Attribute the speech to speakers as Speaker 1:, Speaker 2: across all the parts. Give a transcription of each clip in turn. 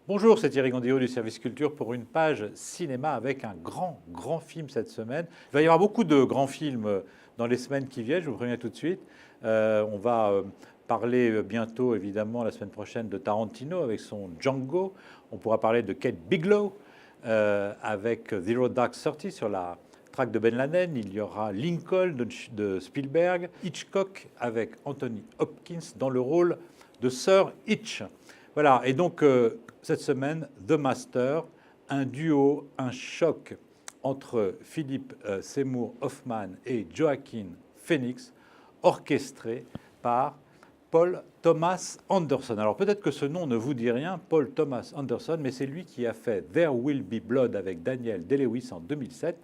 Speaker 1: Bonjour, c'est Thierry Gandéo du service culture pour une page cinéma avec un grand film cette semaine. Il va y avoir beaucoup de grands films dans les semaines qui viennent, je vous préviens tout de suite. On va parler bientôt, évidemment, la semaine prochaine de Tarantino avec son Django. On pourra parler de Kate Biglow avec Zero Dark Thirty sur la traque de Ben Laden. Il y aura Lincoln de Spielberg, Hitchcock avec Anthony Hopkins dans le rôle de Sir Hitch. Voilà, et donc cette semaine, The Master, un duo, un choc entre Philip Seymour Hoffman et Joaquin Phoenix, orchestré par Paul Thomas Anderson. Alors peut-être que ce nom ne vous dit rien, Paul Thomas Anderson, mais c'est lui qui a fait There Will Be Blood avec Daniel Day-Lewis en 2007,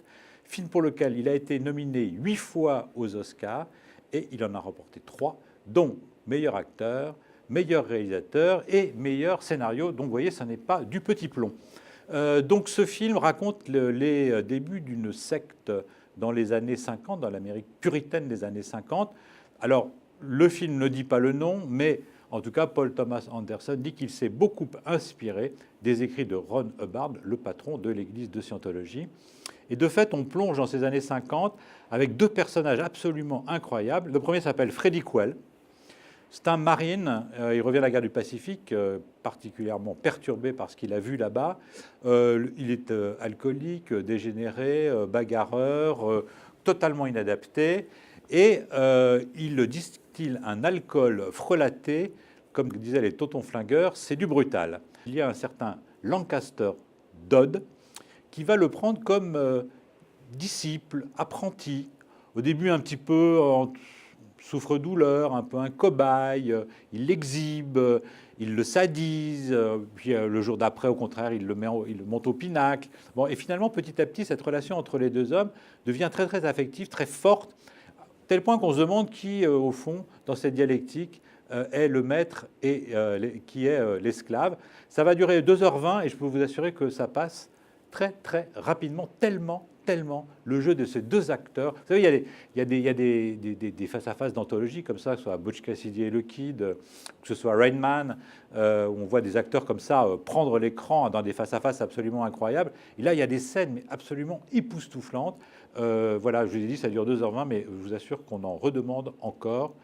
Speaker 1: film pour lequel il a été nominé 8 fois aux Oscars et il en a remporté 3, dont meilleur acteur, meilleur réalisateur et meilleur scénario. Donc vous voyez, ça n'est pas du petit plomb. Donc ce film raconte les débuts d'une secte dans les années 50, dans l'Amérique puritaine des années 50. Alors le film ne dit pas le nom, mais en tout cas Paul Thomas Anderson dit qu'il s'est beaucoup inspiré des écrits de Ron Hubbard, le patron de l'Église de Scientologie. Et de fait, on plonge dans ces années 50 avec deux personnages absolument incroyables. Le premier s'appelle Freddie Quell. C'est un marine, il revient de la guerre du Pacifique, particulièrement perturbé par ce qu'il a vu là-bas. Il est alcoolique, dégénéré, bagarreur, totalement inadapté. Et il distille un alcool frelaté, comme disaient les tontons flingueurs, c'est du brutal. Il y a un certain Lancaster Dodd qui va le prendre comme disciple, apprenti. Au début, un petit peu souffre-douleur, un peu un cobaye, il l'exhibe, il le sadise, puis le jour d'après, au contraire, il le monte au pinacle. Bon, et finalement, petit à petit, cette relation entre les deux hommes devient très affective, très forte, tel point qu'on se demande qui, au fond, dans cette dialectique, est le maître et qui est l'esclave. Ça va durer 2h20 et je peux vous assurer que ça passe très rapidement, tellement le jeu de ces deux acteurs. Vous savez, il y a des face-à-face d'anthologie comme ça, que ce soit Butch Cassidy et le Kid, que ce soit Rain Man, où on voit des acteurs comme ça prendre l'écran dans des face-à-face absolument incroyables. Et là, il y a des scènes mais absolument époustouflantes. Voilà, je vous ai dit, ça dure 2h20, mais je vous assure qu'on en redemande encore.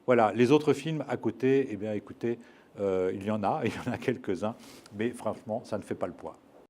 Speaker 1: Voilà, les autres films à côté, eh bien, écoutez, il y en a quelques-uns, mais franchement, ça ne fait pas le poids.